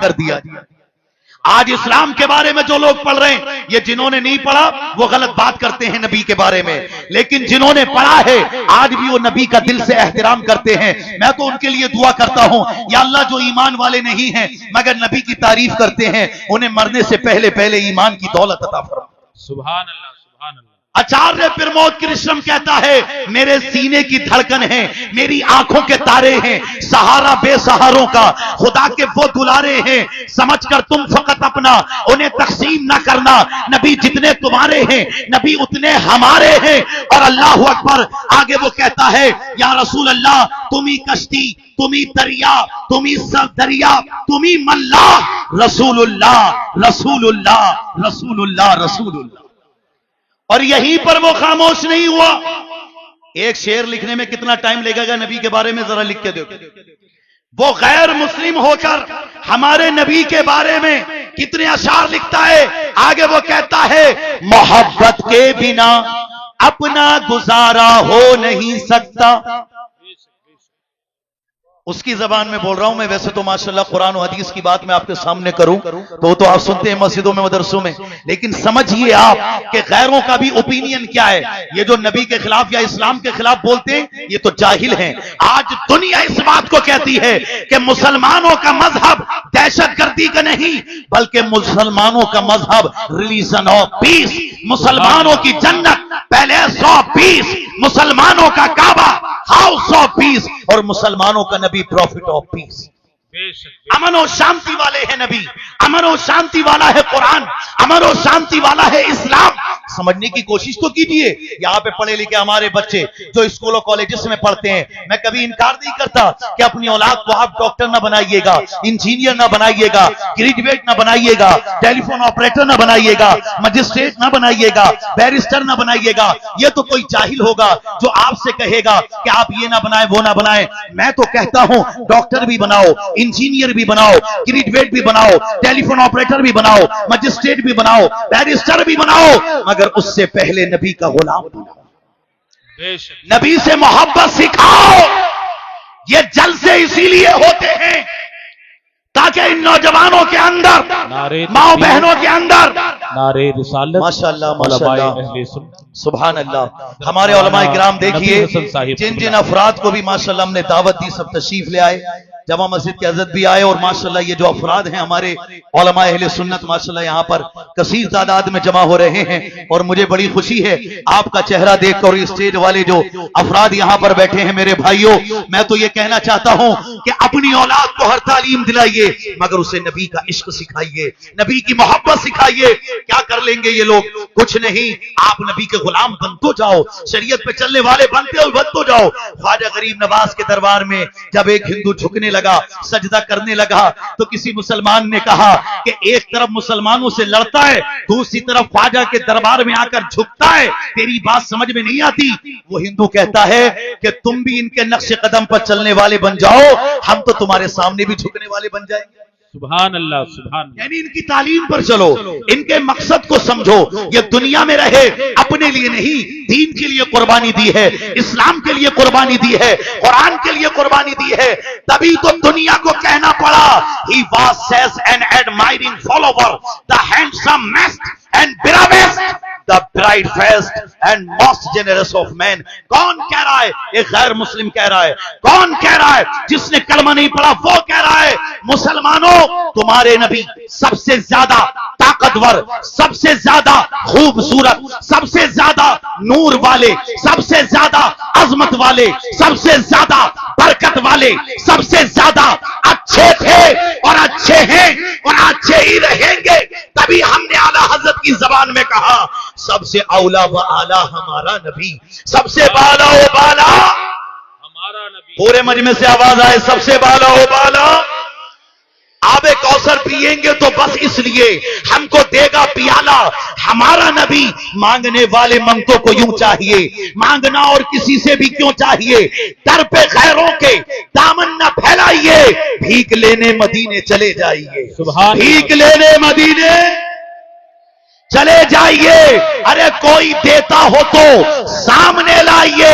کر دیا۔ آج اسلام کے بارے میں جو لوگ پڑھ رہے ہیں، یہ جنہوں نے نہیں پڑھا وہ غلط بات کرتے ہیں نبی کے بارے میں، لیکن جنہوں نے پڑھا ہے آج بھی وہ نبی کا دل سے احترام کرتے ہیں۔ میں تو ان کے لیے دعا کرتا ہوں، یا اللہ جو ایمان والے نہیں ہیں مگر نبی کی تعریف کرتے ہیں، انہیں مرنے سے پہلے پہلے ایمان کی دولت عطا فرما۔ سبحان اللہ، سبحان اللہ۔ آچاریہ پرمود کرشنم کہتا ہے، میرے سینے کی دھڑکن ہے، میری آنکھوں کے تارے ہیں، سہارا بے سہاروں کا، خدا کے وہ دلارے ہیں، سمجھ کر تم فقط اپنا انہیں تقسیم نہ کرنا، نبی جتنے تمہارے ہیں نبی اتنے ہمارے ہیں۔ اور اللہ اکبر، آگے وہ کہتا ہے، یا رسول اللہ تمہیں کشتی، تمہیں دریا، تمہیں سب دریا، تمہیں ملا، رسول اللہ رسول اللہ رسول اللہ رسول اللہ۔ اور یہیں پر وہ خاموش نہیں ہوا۔ ایک شعر لکھنے میں کتنا ٹائم لگے گا نبی کے بارے میں ذرا لکھ کے دو۔ وہ غیر مسلم ہو کر ہمارے نبی کے بارے میں کتنے اشعار لکھتا ہے۔ آگے وہ کہتا ہے، محبت کے بنا اپنا گزارا ہو نہیں سکتا۔ اس کی زبان میں بول رہا ہوں میں، ویسے تو ماشاءاللہ قرآن و حدیث کی بات میں آپ کے سامنے کروں تو آپ سنتے ہیں مسجدوں میں مدرسوں میں، لیکن سمجھیے آپ کہ غیروں کا بھی اوپینین کیا ہے۔ یہ جو نبی کے خلاف یا اسلام کے خلاف بولتے ہیں یہ تو جاہل ہیں۔ آج دنیا اس بات کو کہتی ہے کہ مسلمانوں کا مذہب دہشت گردی کا نہیں بلکہ مسلمانوں کا مذہب ریلیجن آف پیس، مسلمانوں کی جنت پیلیس آف پیس، مسلمانوں کا کعبہ ہاؤس آف پیس، اور مسلمانوں کا نبی پروفٹ آف پیس۔ امن و شانتی والے ہیں نبی، امن و شانتی والا ہے قرآن، امن و شانتی والا ہے اسلام۔ سمجھنے کی کوشش تو کیجیے۔ یہاں پہ پڑھے لکھے ہمارے بچے جو اسکول و کالجز میں پڑھتے ہیں، میں کبھی انکار نہیں کرتا کہ اپنی اولاد کو آپ ڈاکٹر نہ بنائیے گا، انجینئر نہ بنائیے گا، گریجویٹ نہ بنائیے گا، ٹیلی فون آپریٹر نہ بنائیے گا، مجسٹریٹ نہ بنائیے گا، بیرسٹر نہ بنائیے گا۔ یہ تو کوئی جاہل ہوگا جو آپ سے کہے گا کہ آپ یہ نہ بنائیں وہ نہ بنائیں۔ میں تو کہتا ہوں ڈاکٹر بھی بناؤ، انجینئر بھی بناؤ، گریجویٹ بھی بناؤ، ٹیلی فون آپریٹر بھی بناؤ، مجسٹریٹ بھی بناؤ، بیرسٹر بھی بناؤ، مگر اس سے پہلے نبی کا غلام بناؤ، نبی سے محبت سکھاؤ۔ یہ جلسے اسی لیے ہوتے ہیں تاکہ ان نوجوانوں کے اندر، ماں بہنوں کے اندر نعرے رسالت، ماشاءاللہ ماشاءاللہ سبحان اللہ۔ ہمارے علماء کرام دیکھیے جن جن افراد کو بھی ماشاءاللہ ہم نے دعوت دی سب تشریف لے آئے، جامع مسجد کے حضرت بھی آئے، اور ماشاءاللہ یہ جو افراد ہیں ہمارے علماء اہل سنت ماشاءاللہ یہاں پر کثیر تعداد میں جمع ہو رہے ہیں، اور مجھے بڑی خوشی ہے آپ کا چہرہ دیکھ کر۔ اسٹیج والے جو افراد یہاں پر بیٹھے ہیں میرے بھائیوں، میں تو یہ کہنا چاہتا ہوں کہ اپنی اولاد کو ہر تعلیم دلائیے مگر اسے نبی کا عشق سکھائیے، نبی کی محبت سکھائیے۔ کیا کر لیں گے یہ لوگ؟ کچھ نہیں، آپ نبی کے غلام بن تو جاؤ، شریعت پہ چلنے والے بن تو جاؤ۔ خواجہ غریب نواز کے دربار میں جب ایک ہندو جھکنے لگا، سجدہ کرنے لگا، تو کسی مسلمان نے کہا کہ ایک طرف مسلمانوں سے لڑتا ہے، دوسری طرف خواجہ کے دربار میں آ کر جھکتا ہے، تیری بات سمجھ میں نہیں آتی۔ وہ ہندو کہتا ہے کہ تم بھی ان کے نقش قدم پر چلنے والے بن جاؤ، ہم تو تمہارے سامنے بھی جھکنے والے بن جائیں گے۔ سبحان اللہ، سبحان اللہ۔ یعنی ان کی تعلیم پر چلو، ان کے مقصد کو سمجھو، یہ دنیا میں رہے اپنے لیے نہیں، دین کے لیے قربانی دی ہے، اسلام کے لیے قربانی دی ہے، قرآن کے لیے قربانی دی ہے، تبھی تو دنیا کو کہنا پڑا he was says an admiring follower, the handsome mast and bravest, the bright faced and most generous of men۔ کون کہہ رہا ہے؟ ایک غیر مسلم کہہ رہا ہے۔ کون کہہ رہا ہے؟ جس نے کلمہ نہیں پڑھا وہ کہہ رہا ہے۔ مسلمانوں، تمہارے نبی سب سے زیادہ طاقتور، سب سے زیادہ خوبصورت، سب سے زیادہ نور والے، سب سے زیادہ عظمت والے، سب سے زیادہ برکت والے، سب سے زیادہ اچھے تھے اور اچھے ہیں اور اچھے ہی رہیں گے۔ تبھی ہم نے اعلیٰ حضرت کی زبان میں کہا سب سے اولا و اعلیٰ ہمارا نبی، سب سے بالا و بالا ہمارا نبی۔ پورے مجمع سے آواز آئے سب سے بالا و بالا۔ آب کوثر پیئیں گے تو بس اس لیے ہم کو دے گا پیالہ ہمارا نبی۔ مانگنے والے منگتوں کو یوں چاہیے، مانگنا اور کسی سے بھی کیوں چاہیے، در پہ غیروں کے دامن نہ پھیلائیے، بھیک لینے مدینے چلے جائیے، بھیک لینے مدینے چلے جائیے۔ ارے کوئی دیتا ہو تو سامنے لائیے،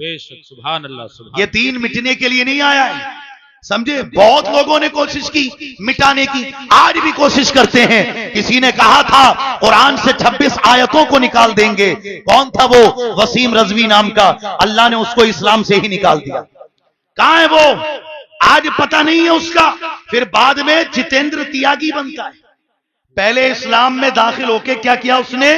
بے شک سبحان اللہ سبحان یہ دین مٹنے کے لیے نہیں آیا ہے، سمجھے؟ بہت لوگوں نے کوشش کی مٹانے کی، آج بھی کوشش کرتے ہیں۔ کسی نے کہا تھا قرآن سے 26 آیتوں کو نکال دیں گے، کون تھا وہ؟ وسیم رضوی نام کا، اللہ نے اس کو اسلام سے ہی نکال دیا۔ کہاں ہے وہ؟ آج پتہ نہیں ہے اس کا۔ پھر بعد میں جتیندر تیاگی بنتا ہے۔ پہلے اسلام میں داخل ہو کے کیا کیا اس نے؟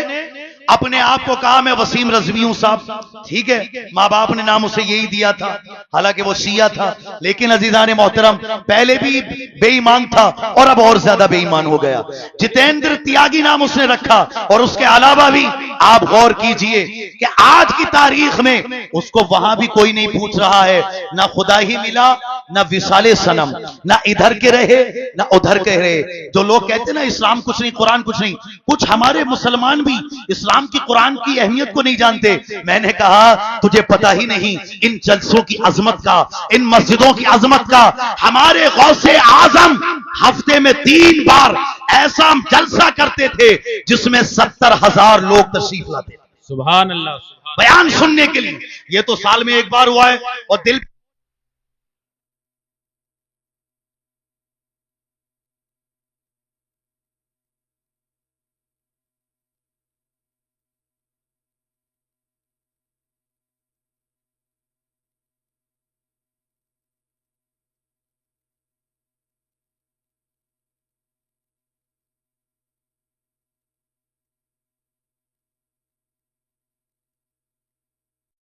اپنے آپ کو کہا میں وسیم رضوی ہوں صاحب، ٹھیک ہے، ماں باپ نے نام اسے یہی دیا تھا، حالانکہ وہ شیعہ تھا، لیکن عزیزان محترم پہلے بھی بے ایمان تھا اور اب اور زیادہ بے ایمان ہو گیا۔ جتیندر تیاگی نام اس نے رکھا، اور اس کے علاوہ بھی آپ غور کیجئے کہ آج کی تاریخ میں اس کو وہاں بھی کوئی نہیں پوچھ رہا ہے، نہ خدا ہی ملا، نہ وصال صنم، نہ ادھر کے رہے نہ ادھر کے رہے۔ جو لوگ کہتے ہیں نا اسلام کچھ نہیں قرآن کچھ نہیں، کچھ ہمارے مسلمان بھی اسلام کی قرآن کی اہمیت کو نہیں جانتے۔ میں نے کہا تجھے پتہ ہی نہیں ان جلسوں کی عظمت کا، ان مسجدوں کی عظمت کا۔ ہمارے غوث اعظم ہفتے میں 3 بار ایسا جلسہ کرتے تھے جس میں 70,000 لوگ تشریف لاتے تھے سبحان اللہ سبحان بیان سننے کے لیے۔ یہ تو سال میں ایک بار ہوا ہے، اور دل